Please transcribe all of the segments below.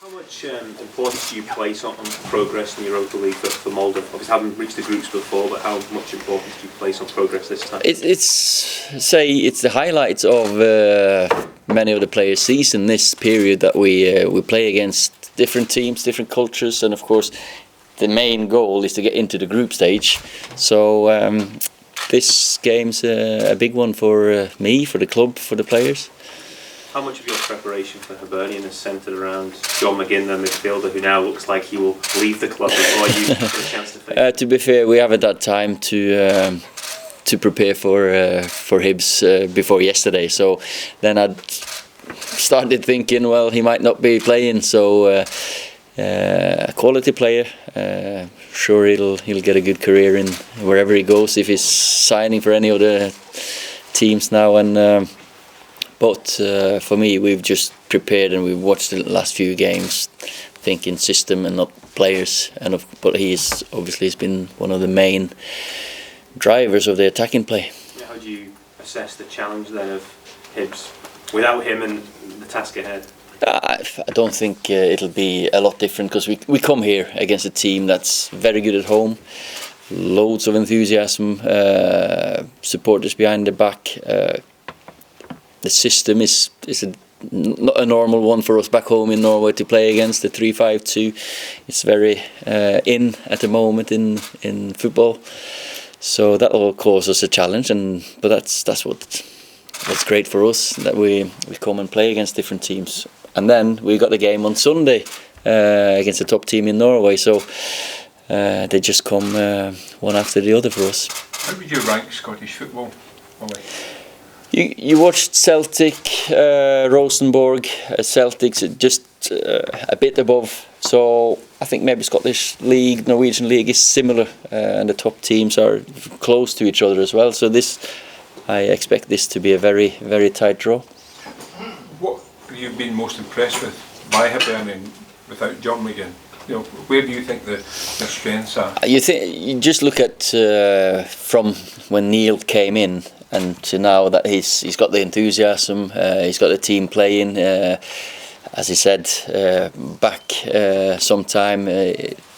How much importance do you place on progress in the Europa League for Molde? Obviously, haven't reached the groups before, but how much importance do you place on progress this time? It's the highlights of many of the players' season. This period that we play against different teams, different cultures, and of course, the main goal is to get into the group stage. So this game's a big one for me, for the club, for the players. How much of your preparation for Hibernian is centred around John McGinn, the midfielder, who now looks like he will leave the club before you get a chance to face? To be fair, we haven't had time to prepare for Hibs before yesterday. So then I started thinking, well, he might not be playing. So a quality player, sure he'll get a good career in wherever he goes. If he's signing for any of the teams now, and. But for me, we've just prepared and we've watched the last few games, thinking system and not players. But he's been one of the main drivers of the attacking play. Yeah, how do you assess the challenge then of Hibs without him and the task ahead? I don't think it'll be a lot different, because we come here against a team that's very good at home, loads of enthusiasm, supporters behind the back. The system is not a normal one for us back home in Norway to play against, the 3-5-2. It's very in at the moment in football, so that will cause us a challenge. But that's what's great for us, that we come and play against different teams. And then we got the game on Sunday against the top team in Norway, so they just come one after the other for us. How would you rank Scottish football, Ollie? You watched Celtic, Rosenborg, Celtic's just a bit above. So I think maybe Scottish League, Norwegian League is similar, and the top teams are close to each other as well. So I expect this to be a very, very tight draw. What have you been most impressed with by Hibernian without John McGinn? You know, where do you think their strengths are? You just look at from when Neil came in and to now, that he's got the enthusiasm, he's got the team playing. As he said back sometime,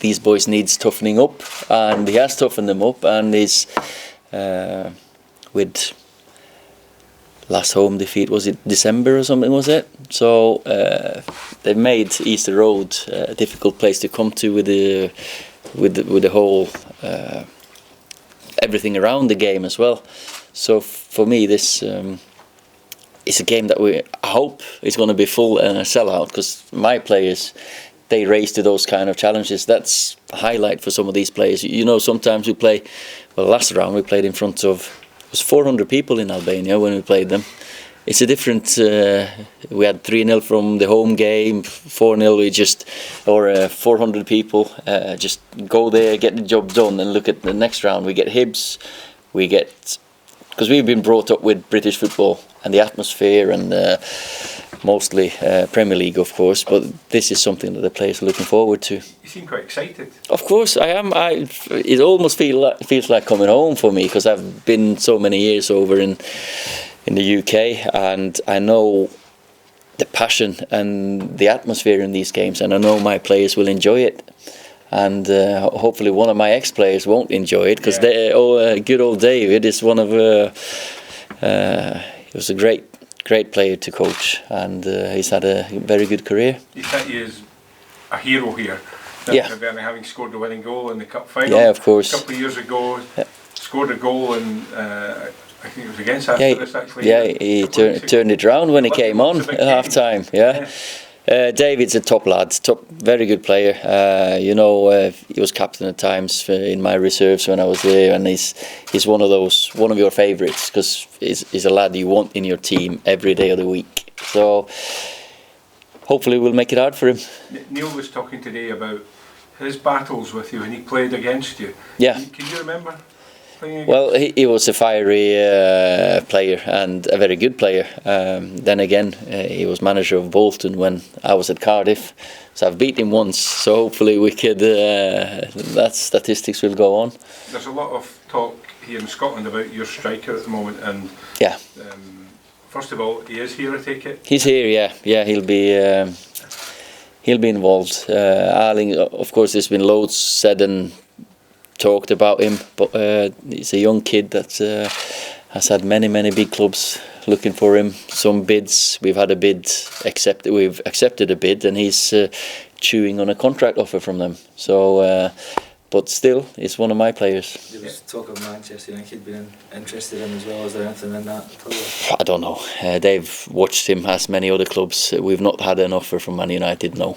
these boys needs toughening up, and he has toughened them up, and he's with last home defeat, was it December or something, was it? So they made Easter Road a difficult place to come to with the whole everything around the game as well. So for me, this is a game that I hope is going to be full and a sellout, because my players, they raise to those kind of challenges. That's a highlight for some of these players. You know, sometimes we play, well, last round we played in front of, it was 400 people in Albania when we played them. It's a different, we had 3-0 from the home game, 4-0, or 400 people, just go there, get the job done, and look at the next round. We get Hibs, because we've been brought up with British football and the atmosphere, and mostly Premier League, of course, but this is something that the players are looking forward to. You seem quite excited. Of course I am. It almost feels like coming home for me, because I've been so many years over in the UK, and I know the passion and the atmosphere in these games, and I know my players will enjoy it. And hopefully one of my ex-players won't enjoy it, because good old David is one of he was a great player to coach, and he's had a very good career. You think he is a hero here? Yeah. Having scored the winning goal in the cup final. Yeah, of course. A couple of years ago, scored a goal in I think it was against Asterisk, actually. Yeah, he turned it around when he came on at half time. Yeah. David's a top lad, very good player. He was captain at times in my reserves when I was there, and he's one of your favourites, because he's a lad you want in your team every day of the week. So hopefully we'll make it hard for him. Neil was talking today about his battles with you when he played against you. Yeah. Can you remember? Well, he was a fiery player and a very good player. Then again, he was manager of Bolton when I was at Cardiff, so I've beat him once. So hopefully we could. That statistics will go on. There's a lot of talk here in Scotland about your striker at the moment, and yeah. First of all, he is here, I take it. He's here, yeah. He'll be. he'll be involved. Erling, of course, there's been loads said and talked about him, but he's a young kid that has had many big clubs looking for him. Some bids, we've had a bid accepted. We've accepted a bid, and he's chewing on a contract offer from them. So, but still, he's one of my players. There was talk of Manchester United being interested in him as well. Is there anything in that at all? I don't know. They've watched him as many other clubs. We've not had an offer from Man United, no.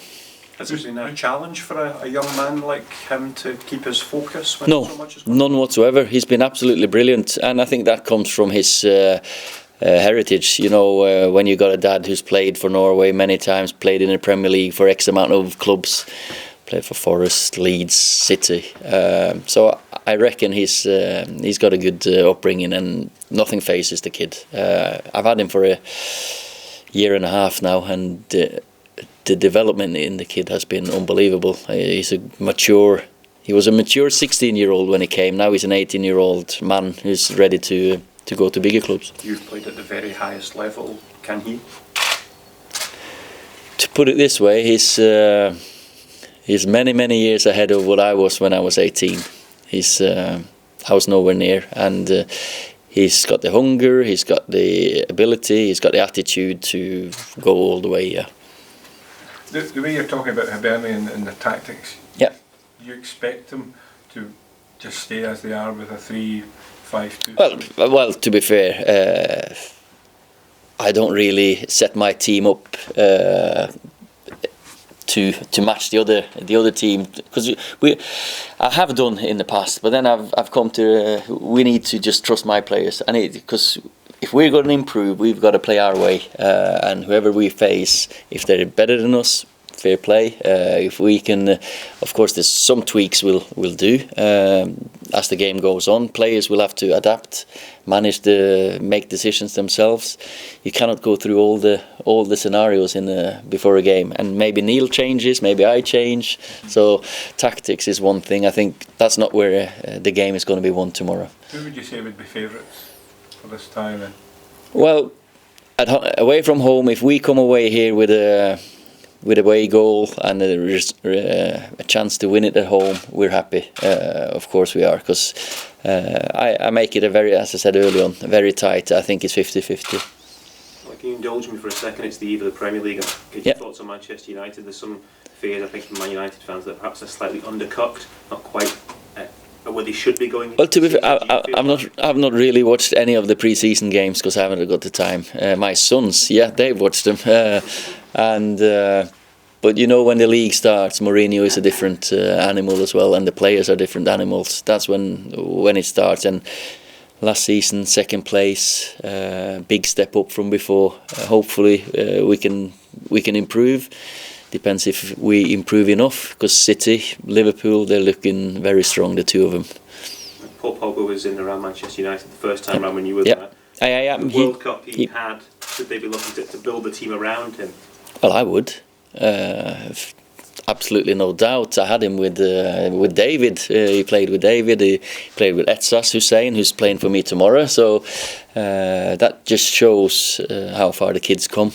Has there been a challenge for a young man like him to keep his focus when No, so much is going on? none whatsoever. He's been absolutely brilliant, and I think that comes from his heritage. You know, when you got a dad who's played for Norway many times, played in the Premier League for X amount of clubs, played for Forest, Leeds, City. So I reckon he's got a good upbringing, and nothing phases the kid. I've had him for a year and a half now, and the development in the kid has been unbelievable. He was a mature 16-year-old when he came. Now he's an 18-year-old man who's ready to go to bigger clubs. You've played at the very highest level. Can he? To put it this way, he's many years ahead of what I was when I was 18. I was nowhere near, and he's got the hunger, he's got the ability, he's got the attitude to go all the way. Yeah. The way you're talking about Hibernian and the tactics, Yeah. you expect them to just stay as they are with a 3-5-2? Well, to be fair, I don't really set my team up to match the other team, because I have done in the past, but then I've come to we need to just trust my players, because if we're going to improve, we've got to play our way, and whoever we face, if they're better than us, fair play. If we can, of course, there's some tweaks we'll do as the game goes on. Players will have to adapt, manage to make decisions themselves. You cannot go through all the scenarios before a game, and maybe Neil changes, maybe I change. So tactics is one thing. I think that's not where the game is going to be won tomorrow. Who would you say would be favourites for this time then? Well, away from home, if we come away here with a away goal and a chance to win it at home, we're happy. Of course we are, because I make it as I said earlier on, very tight. I think it's 50-50. Well, can you indulge me for a second? It's the eve of the Premier League. Get your thoughts on Manchester United. There's some fears, I think, from Man United fans that perhaps they're slightly undercooked, not quite where they should be going. Well, to be fair, I've not really watched any of the pre-season games because I haven't got the time. My sons, yeah, they've watched them, but you know, when the league starts, Mourinho is a different animal as well, and the players are different animals. That's when it starts. And last season, second place, big step up from before. Hopefully, we can improve. Depends if we improve enough, because City, Liverpool, they're looking very strong, the two of them. Paul Pogba was in around Manchester United the first time round when you were there. The World Cup he had, should they be looking to build the team around him? Well, I would. Absolutely no doubt. I had him with David. He played with David. He played with Etsas Hussein, who's playing for me tomorrow. So that just shows how far the kids come.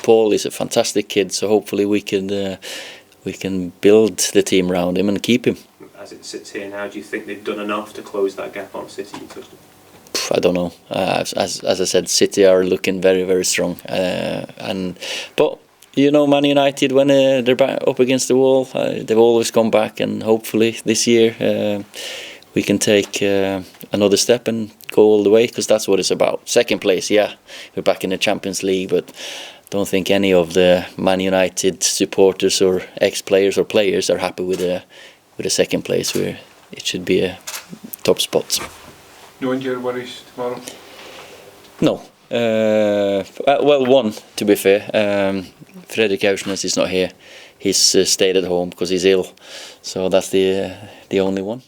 Paul is a fantastic kid, so hopefully we can build the team around him and keep him. As it sits here now, do you think they've done enough to close that gap on City? I don't know. As I said, City are looking very strong, but you know, Man United, when they're back up against the wall, they've always come back, and hopefully this year we can take another step and go all the way, because that's what it's about. Second place, yeah, we're back in the Champions League, but don't think any of the Man United supporters or ex-players or players are happy with the second place, where it should be a top spot. No injury worries tomorrow? No. Well, one, to be fair. Fredrik Aursnes is not here. He's stayed at home because he's ill. So that's the only one.